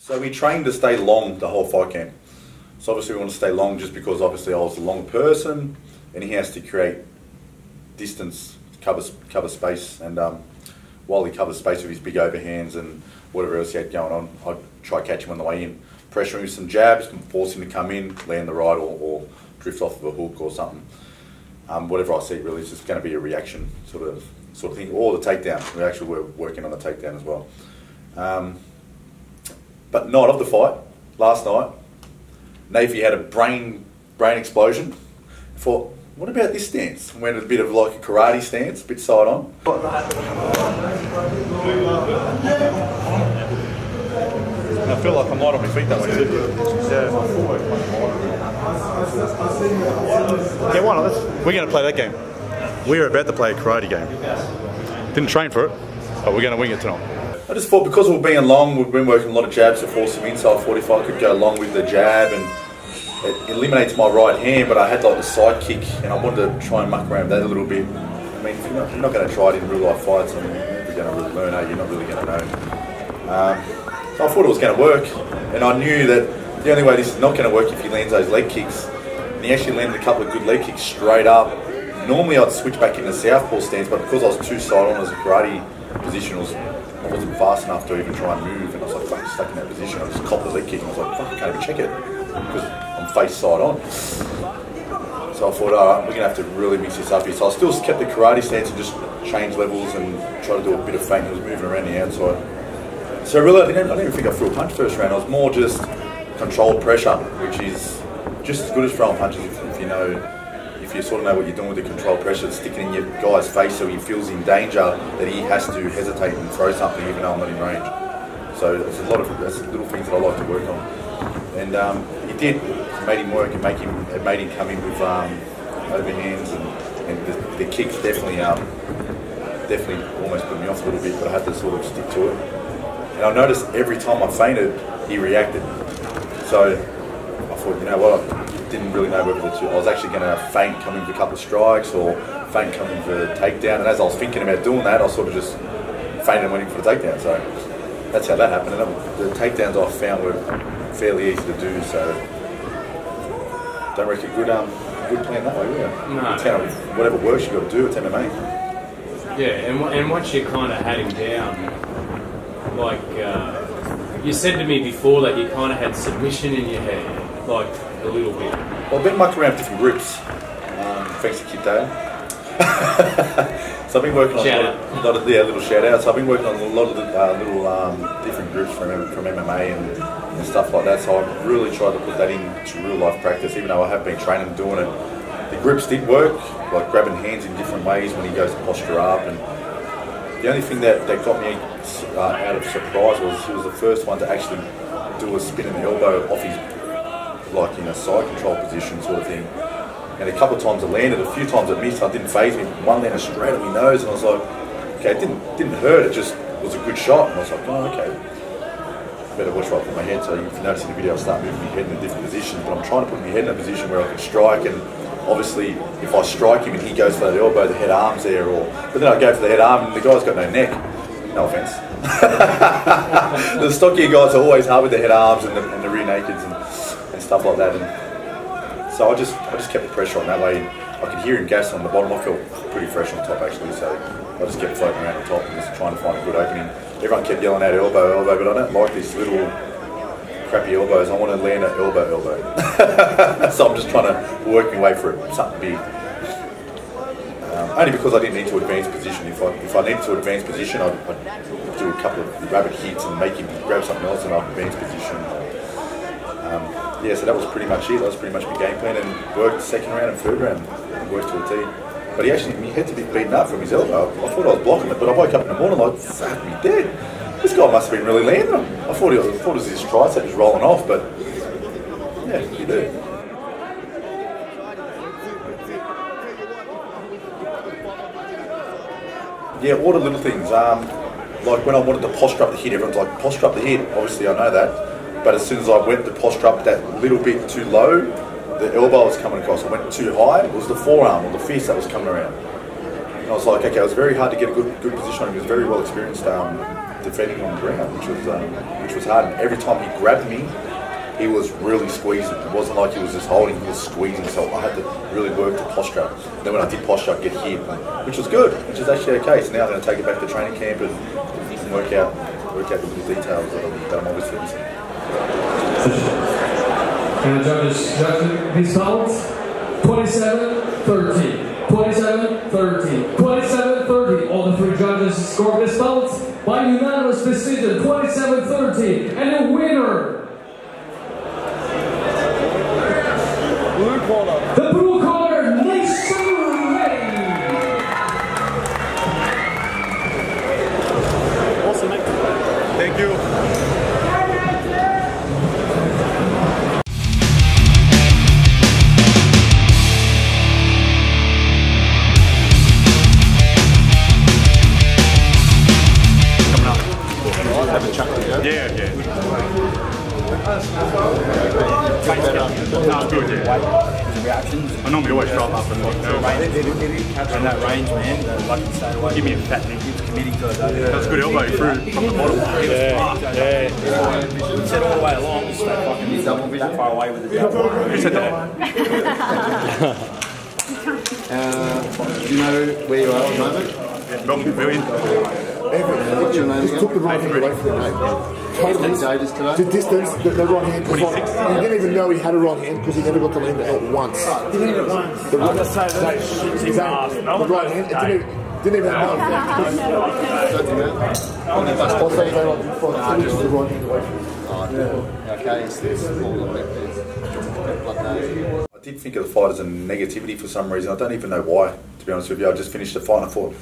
So we trained to stay long the whole fight camp. So obviously we want to stay long just because obviously I was a long person and he has to create distance, cover space, and while he covers space with his big overhands and whatever else he had going on, I'd try to catch him on the way in. Pressure him with some jabs, force him to come in, land the right or drift off of a hook or something. Whatever I see really is just going to be a reaction sort of thing, or the takedown. We actually were working on the takedown as well. But night of the fight, last night, Nathan had a brain explosion. I thought, what about this stance? Went a bit of like a karate stance, a bit side on. I feel like I'm light on my feet that way too. Yeah, why not? We're going to play that game. We're about to play a karate game. Didn't train for it, but we're going to wing it tonight. I just thought because we're being long, we've been working a lot of jabs to force him in, so I thought if I could go long with the jab, and it eliminates my right hand, but I had like the side kick and I wanted to try and muck around that a little bit. I mean, you're not going to try it in real life fights, I mean, you're never going to really learn, are you? You're not really going to know. So I thought it was going to work, and I knew that the only way this is not going to work if he lands those leg kicks. And he actually landed a couple of good leg kicks straight up. Normally I'd switch back into southpaw stance, but because I was too side on as a karate position, I wasn't fast enough to even try and move, and I was like, fuck, stuck in that position. I just copped the leg kick and I was like, fuck, I can't even check it because I'm face side on. So I thought, alright, we're going to have to really mix this up here. So I still kept the karate stance and just changed levels and try to do a bit of feint. He was moving around the outside. So really, I didn't even think I threw a punch first round. I was more just controlled pressure, which is just as good as throwing punches if you sort of know what you're doing with the controlled pressure, sticking in your guy's face so he feels in danger that he has to hesitate and throw something even though I'm not in range. So there's a lot of little things that I like to work on. And he did. It made him work and it made him come in with overhands and the kicks definitely almost put me off a little bit, but I had to sort of stick to it. And I noticed every time I feinted, he reacted. So I thought, you know what, I didn't really know whether I was actually going to feint coming for a couple of strikes or feint coming for a takedown. And as I was thinking about doing that, I sort of just feinted and went in for the takedown. So that's how that happened. And the takedowns I found were fairly easy to do. So don't reckon good plan that way, yeah. No. Whatever works you got to do, it's MMA. Yeah, and once you kind of had him down, like you said to me before that you kind of had submission in your head, like a little bit. Well, I've been mucking around different groups, thanks to Kid Dale. So I've been working on a lot of little shout outs. I've been working on a lot of little different groups from MMA and stuff like that. So I've really tried to put that into real life practice, even though I have been training and doing it. The grips did work, like grabbing hands in different ways when he goes to posture up. And the only thing that got me out of surprise was he was the first one to actually do a spin in the elbow off his, like in a side control position sort of thing. And a couple of times it landed, a few times it missed, it didn't faze me. One landed straight on my nose and I was like, okay, it didn't hurt, it just was a good shot. And I was like, oh, okay. Better watch where I put my head. So if you notice in the video, I start moving my head in a different position, but I'm trying to put my head in a position where I can strike, and obviously if I strike him and he goes for that elbow, the head arm's there, but then I go for the head arm and the guy's got no neck. No offence. The stockier guys are always hard with the head arms and the rear nakeds and stuff like that. And so I just kept the pressure on that way. I could hear him gas on the bottom. I felt pretty fresh on top actually, so I just kept floating around the top and just trying to find a good opening. Everyone kept yelling out elbow, but I don't like these little crappy elbows. I want to land an elbow. So I'm just trying to work my way for it, something big. Only because I didn't need to advance position. If I needed to advance position, I'd do a couple of rabbit hits and make him grab something else and I'd advance position. Yeah, so that was pretty much it. That was pretty much my game plan, and worked second round and third round. Worked to a T. But he had to be beaten up from his elbow. I thought I was blocking it, but I woke up in the morning like, fuck me dead. This guy must have been really landing him. I thought it was his tricep just rolling off, but yeah, he did. Yeah, all the little things. Like when I wanted to posture up the hit, everyone's like, posture up the hit. Obviously, I know that. But as soon as I went to posture up that little bit too low, the elbow was coming across. I went too high. It was the forearm or the fist that was coming around. And I was like, okay, it was very hard to get a good position on him. He was very well experienced defending on the ground, which was hard. And every time he grabbed me, he was really squeezing. It wasn't like he was just holding, he was squeezing. So I had to really work the posture. Then when I did posture, I'd get hit, which was good, which is actually okay. So now I'm going to take it back to training camp and work out the little details that I'm obviously missing. And the judges judging these fouls, 27-13, 27-13, 27-13. All the three judges scored this fouls by unanimous decision, 27-13. And the winner, Blue corner. the blue corner, Nathan Reddy. Awesome, mate. Thank you. Yeah. No, good, yeah. Reactions. I normally always drop up and And that range, man, the lucky stay away. give me a fat knee. Keeps committing to it. That's a good elbow through from the bottom. He said all the way along, just stay fucking double vision far away with the double. Who said that? Do you know where you are at the moment? Melbourne Pavilion. What's your name Just took the right hand away from the mate. Totally. Stages today? The distance, the right hand. He didn't even know he had a right hand because he never got to land it at once. He did it once. The right, Just say that shit's in mask. No the one right hand. It didn't even know. Also, they like to the right hand away from him. Okay, it's all the way there. I did think of the fight as a negativity for some reason. I don't even know why, to be honest with you. I just finished the fight and I thought,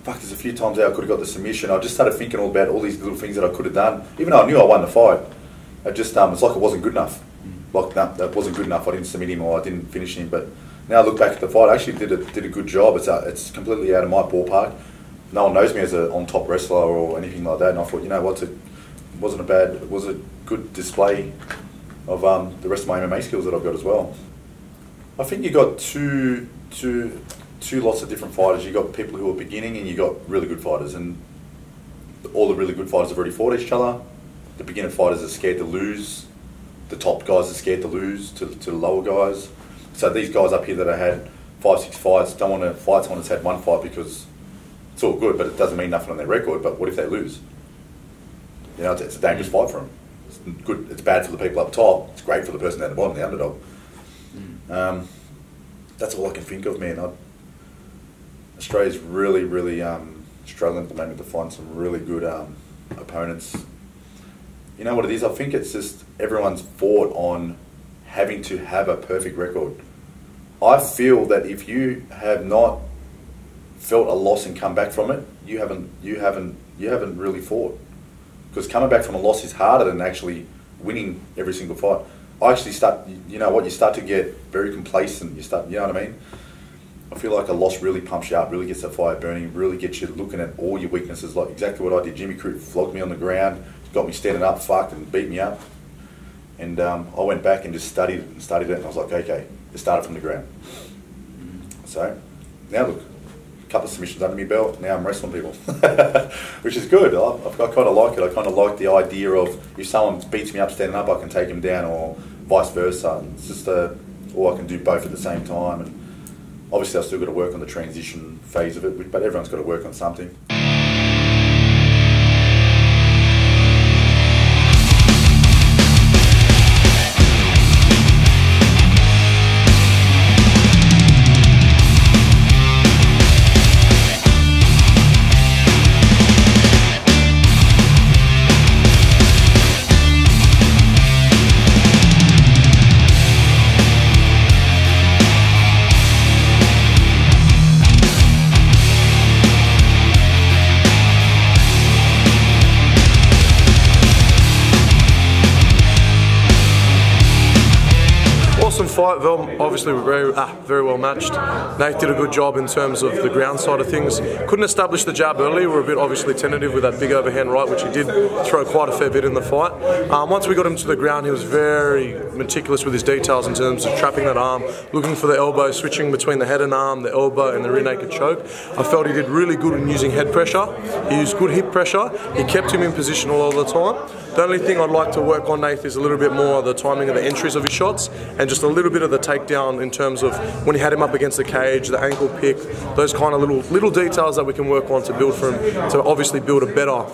fuck, there's a few times there I could have got the submission. I just started thinking all about all these little things that I could have done. Even though I knew I won the fight, I just it's like it wasn't good enough. Like, no, that wasn't good enough. I didn't submit him or I didn't finish him. But now I look back at the fight, I actually did a good job. It's completely out of my ballpark. No one knows me as an on-top wrestler or anything like that. And I thought, you know what, it was a good display of the rest of my MMA skills that I've got as well. I think you got two lots of different fighters. You got people who are beginning and you got really good fighters, and all the really good fighters have already fought each other. The beginner fighters are scared to lose. The top guys are scared to lose to the lower guys. So these guys up here that have had 5-6 fights don't want to fight someone that's had one fight because it's all good, but it doesn't mean nothing on their record. But what if they lose? You know, it's a dangerous fight for them. It's good. It's bad for the people up top. It's great for the person down the bottom, the underdog. That's all I can think of, man. Australia's really struggling at the moment to find some really good opponents. You know what it is? I think it's just everyone's fought on having to have a perfect record. I feel that if you have not felt a loss and come back from it, you haven't really fought. Because coming back from a loss is harder than actually winning every single fight. I actually you start to get very complacent. You know what I mean? I feel like a loss really pumps you up, really gets the fire burning, really gets you looking at all your weaknesses, like exactly what I did. Jimmy Crute flogged me on the ground, got me standing up, fucked, and beat me up. And I went back and just studied it, and I was like, okay, it started from the ground. So, now look, a couple of submissions under my belt, now I'm wrestling people, which is good. I kind of like it. I kind of like the idea of if someone beats me up standing up, I can take him down, or vice versa. It's just or I can do both at the same time. And obviously I've still got to work on the transition phase of it, but everyone's got to work on something. fight. Obviously very well matched. Nate did a good job in terms of the ground side of things. Couldn't establish the jab early. We were a bit obviously tentative with that big overhand right, which he did throw quite a fair bit in the fight. Once we got him to the ground, he was very meticulous with his details in terms of trapping that arm, looking for the elbow, switching between the head and arm, the elbow and the rear naked choke. I felt he did really good in using head pressure. He used good hip pressure. He kept him in position all the time. The only thing I'd like to work on, Nate, is a little bit more the timing of the entries of his shots and just a little bit of the takedown in terms of when he had him up against the cage, the ankle pick, those kind of little details that we can work on to build for him, to obviously build a better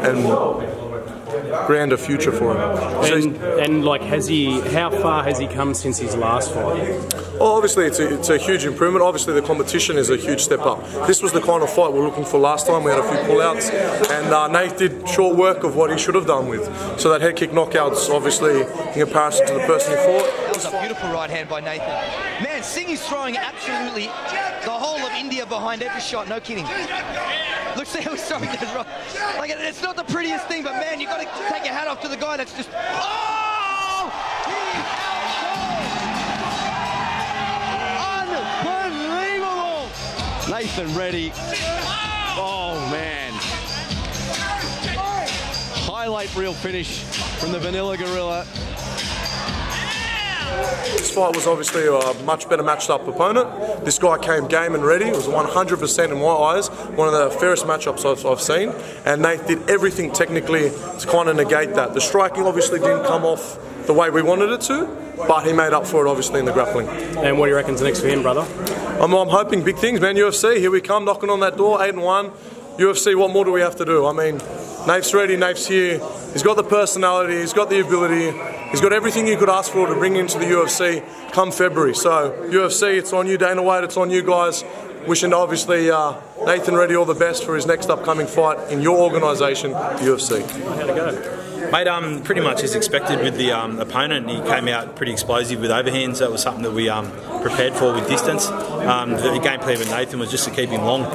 and grander future for him. And like, how far has he come since his last fight? Well, obviously it's a huge improvement. Obviously the competition is a huge step up. This was the kind of fight we were looking for last time. We had a few pullouts, and Nate did short work of what he should have done with. So that head kick knockout's obviously in comparison to the person he fought. That was a beautiful right hand by Nathan. Man, Singh is throwing absolutely the whole of India behind every shot. No kidding. Look, see how he's throwing those right. Like, it's not the prettiest thing, but man, you've got to take your hat off to the guy that's just. Oh! Unbelievable! Nathan Reddy. Oh man. Highlight reel finish from the Vanilla Gorilla. This fight was obviously a much better matched up opponent. This guy came game and ready. It was 100% in my eyes one of the fairest matchups I've seen, and Nate did everything technically to kind of negate that. The striking obviously didn't come off the way we wanted it to, but he made up for it obviously in the grappling. And what do you reckon's next for him, brother? I'm hoping big things, man. UFC, here we come, knocking on that door, 8-1. UFC, what more do we have to do? I mean, Nate's ready, Nate's here. He's got the personality, he's got the ability, he's got everything you could ask for to bring into the UFC come February. So, UFC, it's on you, Dana White, it's on you guys. Wishing obviously Nathan Reddy all the best for his next upcoming fight in your organisation, UFC. How'd it go? Mate, pretty much as expected with the opponent. He came out pretty explosive with overhands. That was something that we prepared for with distance. The game plan with Nathan was just to keep him long,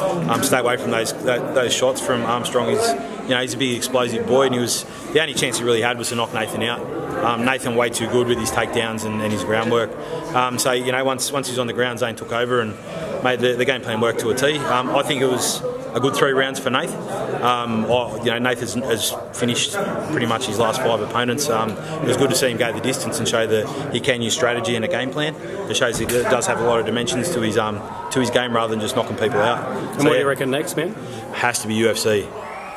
stay away from those shots from Armstrong. He's a big explosive boy, and the only chance he really had was to knock Nathan out. Nathan way too good with his takedowns and his groundwork. So once he's on the ground, Zane took over and made the game plan work to a T. I think it was a good 3 rounds for Nath. Nath has finished pretty much his last 5 opponents. It was good to see him go the distance and show that he can use strategy and a game plan. It shows he does have a lot of dimensions to his game rather than just knocking people out. And what do you reckon next, man? Has to be UFC.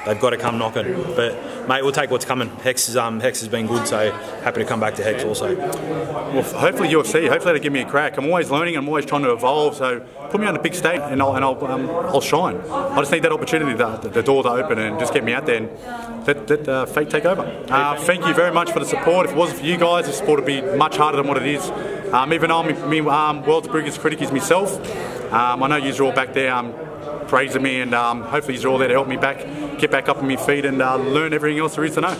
They've got to come knocking. But, mate, we'll take what's coming. Hex has been good, so happy to come back to Hex also. Well, hopefully UFC. Hopefully they'll give me a crack. I'm always learning. I'm always trying to evolve. So put me on a big stage and I'll shine. I just need that opportunity, the door to open and just get me out there and let fate take over. Thank you very much for the support. If it wasn't for you guys, the support would be much harder than what it is. Even though world's biggest critic is myself, I know you're all back there praising me, and hopefully you're all there to help me get back up on my feet and learn everything else there is to know.